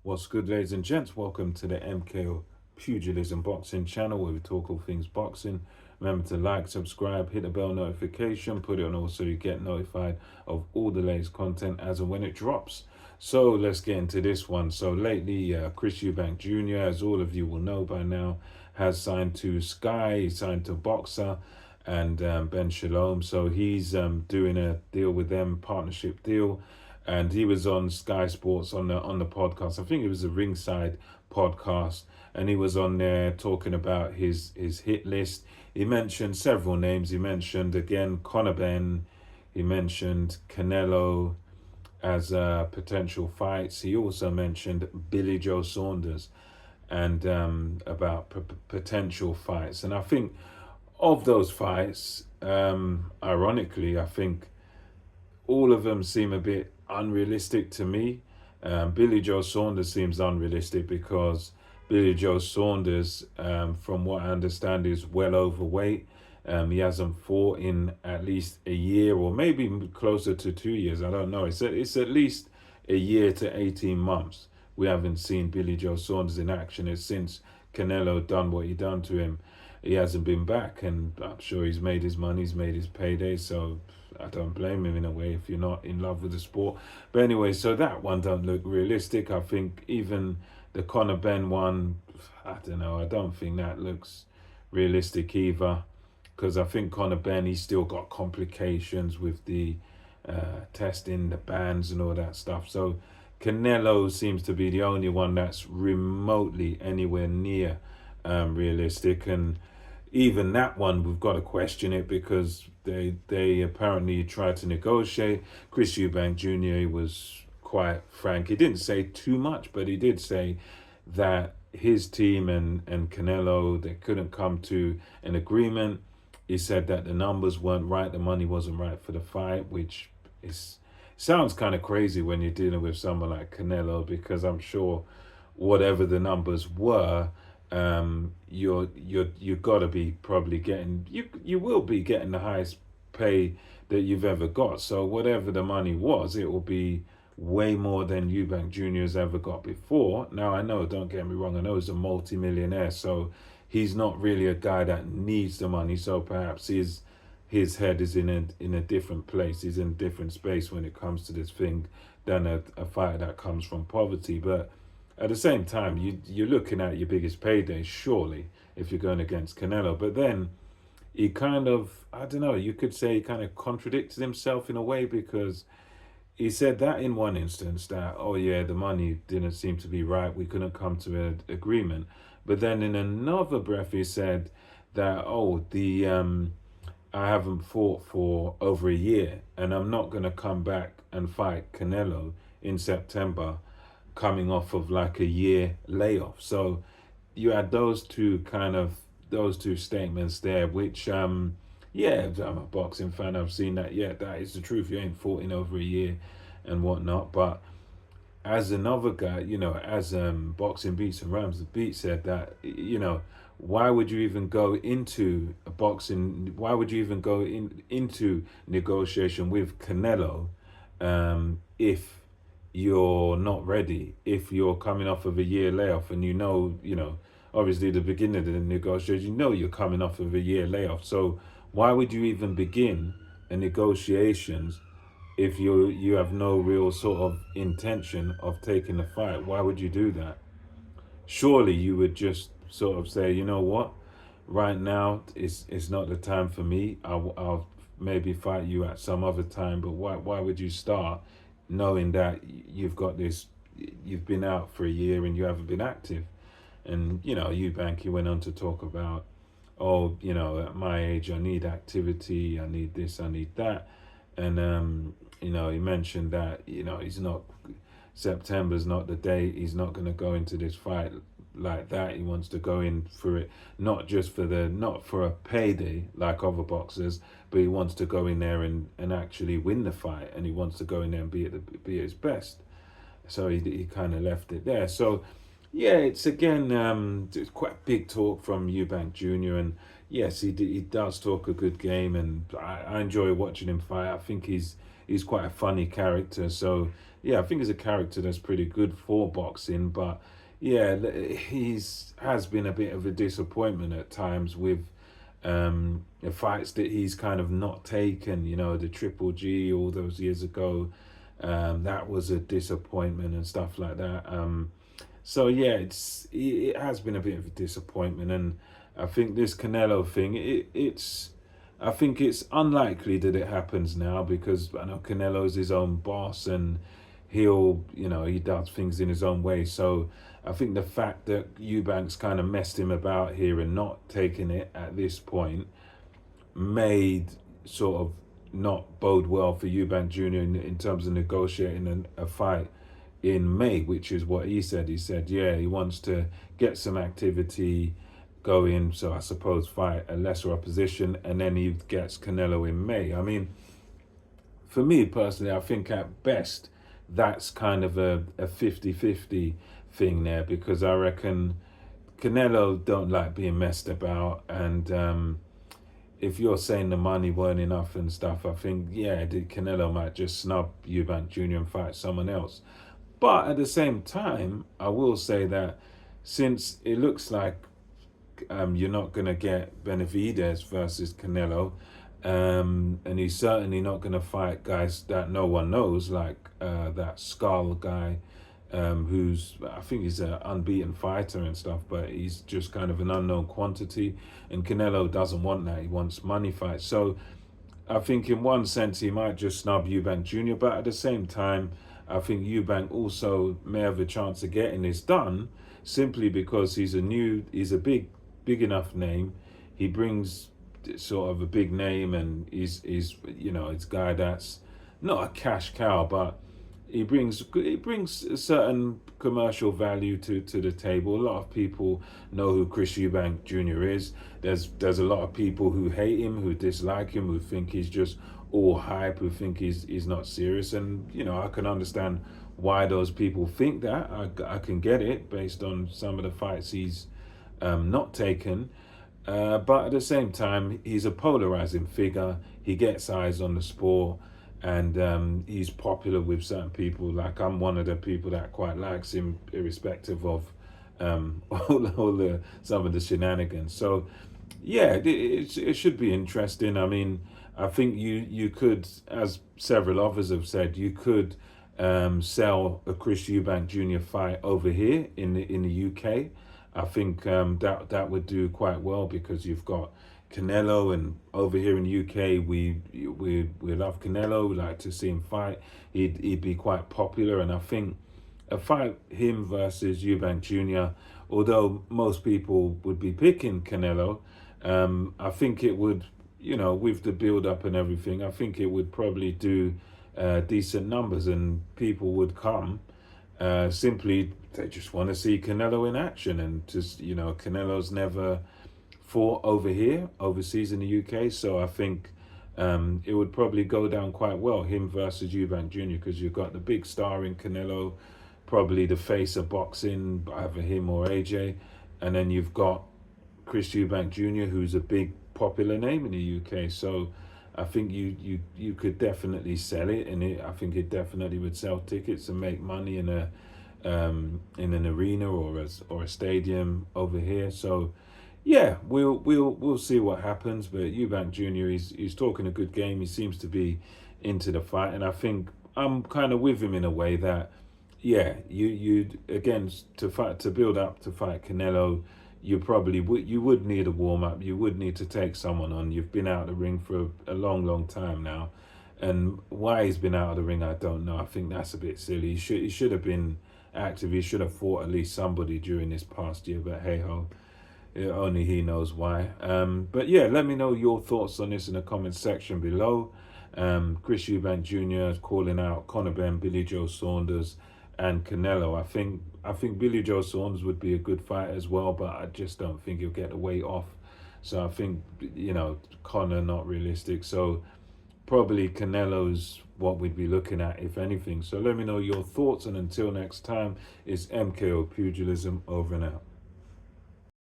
What's good, ladies and gents? Welcome to the MKO Pugilism Boxing channel where we talk all things boxing. Remember to like, subscribe, hit the bell notification, put it on all so you get notified of all the latest content as and when it drops. So let's get into this one. So lately, Chris Eubank Jr., as all of you will know by now, has signed to Sky, he signed to Boxer and Ben Shalom. So he's doing a deal with them, partnership deal, and he was on Sky Sports on the podcast. I think it was a Ringside podcast, and he was on there talking about his hit list. He mentioned several names. He mentioned again Conor Ben. He mentioned Canelo as potential fights. He also mentioned Billy Joe Saunders and about potential fights. And I think of those fights, ironically, I think all of them seem a bit unrealistic to me. Billy Joe Saunders seems unrealistic because Billy Joe Saunders, from what I understand, is well overweight. He hasn't fought in at least a year or maybe closer to 2 years. I don't know. It's at least a year to 18 months. We haven't seen Billy Joe Saunders in action. It's since Canelo done what he done to him. He hasn't been back, and I'm sure he's made his money, he's made his payday, so I don't blame him in a way if you're not in love with the sport. But anyway, so that one don't look realistic. I think even the Conor Ben one, I don't know, I don't think that looks realistic either, because I think Conor Ben, he's still got complications with the testing, the bans and all that stuff. So Canelo seems to be the only one that's remotely anywhere near realistic, and even that one we've got to question it because they apparently tried to negotiate. Chris Eubank Jr. was quite frank. He didn't say too much, but he did say that his team and Canelo, they couldn't come to an agreement. He said that the numbers weren't right, the money wasn't right for the fight, which is sounds kind of crazy when you're dealing with someone like Canelo, because I'm sure whatever the numbers were, you gotta be probably getting, you will be getting the highest pay that you've ever got. So whatever the money was, it will be way more than Eubank Jr. has ever got before. Now I know, don't get me wrong, I know he's a multi-millionaire, so he's not really a guy that needs the money. So perhaps his head is in a different place. He's in a different space when it comes to this thing than a fighter that comes from poverty. But at the same time, you're looking at your biggest payday, surely, if you're going against Canelo. But then he kind of, I don't know, you could say he kind of contradicted himself in a way, because he said that in one instance that, oh yeah, the money didn't seem to be right, we couldn't come to an agreement. But then in another breath, he said that, oh, I haven't fought for over a year, and I'm not going to come back and fight Canelo in September coming off of like a year layoff. So you had those two statements there, which yeah, I'm a boxing fan, I've seen that. Yeah, that is the truth. You ain't fought in over a year and whatnot. But as another guy, as Boxing Beats and Rams the Beat said that, why would you even go into a boxing? Why would you even go into negotiation with Canelo if you're not ready? If you're coming off of a year layoff, and obviously the beginning of the negotiation, you're coming off of a year layoff. So why would you even begin a negotiations if you have no real sort of intention of taking the fight? Why would you do that? Surely you would just sort of say, you know what, right now it's not the time for me. I'll maybe fight you at some other time. But why would you start knowing that you've been out for a year and you haven't been active? And Eubank, he went on to talk about, oh, at my age I need activity, I need this, I need that. And he mentioned that he's not, September's not the date. He's not going to go into this fight like that. He wants to go in for it, not for a payday like other boxers, but he wants to go in there and actually win the fight, and he wants to go in there and be at his best. So he kind of left it there. So yeah, it's again, it's quite big talk from Eubank Jr. And yes, he does talk a good game, and I enjoy watching him fight. I think he's quite a funny character. So yeah, I think he's a character that's pretty good for boxing, but yeah, he's has been a bit of a disappointment at times with the fights that he's kind of not taken. You know, the Triple G all those years ago, that was a disappointment and stuff like that. So yeah, it has been a bit of a disappointment, and I think this Canelo thing, it's I think it's unlikely that it happens now because I know Canelo's his own boss and he'll, he does things in his own way. So I think the fact that Eubanks kind of messed him about here and not taking it at this point made sort of not bode well for Eubank Jr. in terms of negotiating a fight in May, which is what he said. He said, yeah, he wants to get some activity going, so I suppose fight a lesser opposition, and then he gets Canelo in May. I mean, for me personally, I think at best that's kind of a 50-50 thing there, because I reckon Canelo don't like being messed about, and if you're saying the money weren't enough and stuff, I think, yeah, Canelo might just snub Eubank Jr. and fight someone else. But at the same time, I will say that since it looks like you're not going to get Benavidez versus Canelo, and he's certainly not going to fight guys that no one knows, like that Skull guy, who's, I think he's an unbeaten fighter and stuff, but he's just kind of an unknown quantity. And Canelo doesn't want that. He wants money fights. So I think in one sense he might just snub Eubank Jr., but at the same time, I think Eubank also may have a chance of getting this done simply because he's a big enough name. He brings sort of a big name, and he's it's a guy that's not a cash cow, but he brings a certain commercial value to the table. A lot of people know who Chris Eubank Jr. is. There's a lot of people who hate him, who dislike him, who think he's just all hype, who think he's not serious. And I can understand why those people think that. I can get it based on some of the fights he's not taken. But at the same time, he's a polarizing figure. He gets eyes on the sport, and he's popular with certain people. Like, I'm one of the people that quite likes him, irrespective of some of the shenanigans. So yeah, it should be interesting. I mean, I think you could, as several others have said, you could sell a Chris Eubank Jr. fight over here in the UK. I think that would do quite well, because you've got Canelo, and over here in the UK we love Canelo. We like to see him fight. He'd be quite popular, and I think a fight him versus Eubank Jr., although most people would be picking Canelo, I think it would, with the build up and everything, I think it would probably do decent numbers, and people would come. Simply, they just want to see Canelo in action, and just Canelo's never fought overseas in the UK, so I think it would probably go down quite well, him versus Eubank Jr., because you've got the big star in Canelo, probably the face of boxing, either him or AJ, and then you've got Chris Eubank Jr., who's a big popular name in the UK. So I think you could definitely sell it, and I think it definitely would sell tickets and make money in an arena or a stadium over here. So yeah, we'll see what happens. But Eubank Jr., he's talking a good game. He seems to be into the fight, and I think I'm kind of with him in a way that, yeah, you again, to build up to fight Canelo, you probably would need a warm up. You would need to take someone on. You've been out of the ring for a long time now, and why he's been out of the ring, I don't know. I think that's a bit silly. He should have been active. He should have fought at least somebody during this past year. But hey ho, only he knows why. But yeah, let me know your thoughts on this in the comment section below. Chris Eubank Jr. is calling out Conor Benn, Billy Joe Saunders, and Canelo. I think Billy Joe Saunders would be a good fight as well, but I just don't think he'll get the weight off. So I think, Conor, not realistic. So probably Canelo's what we'd be looking at, if anything. So let me know your thoughts, and until next time, it's MKO Pugilism, over and out.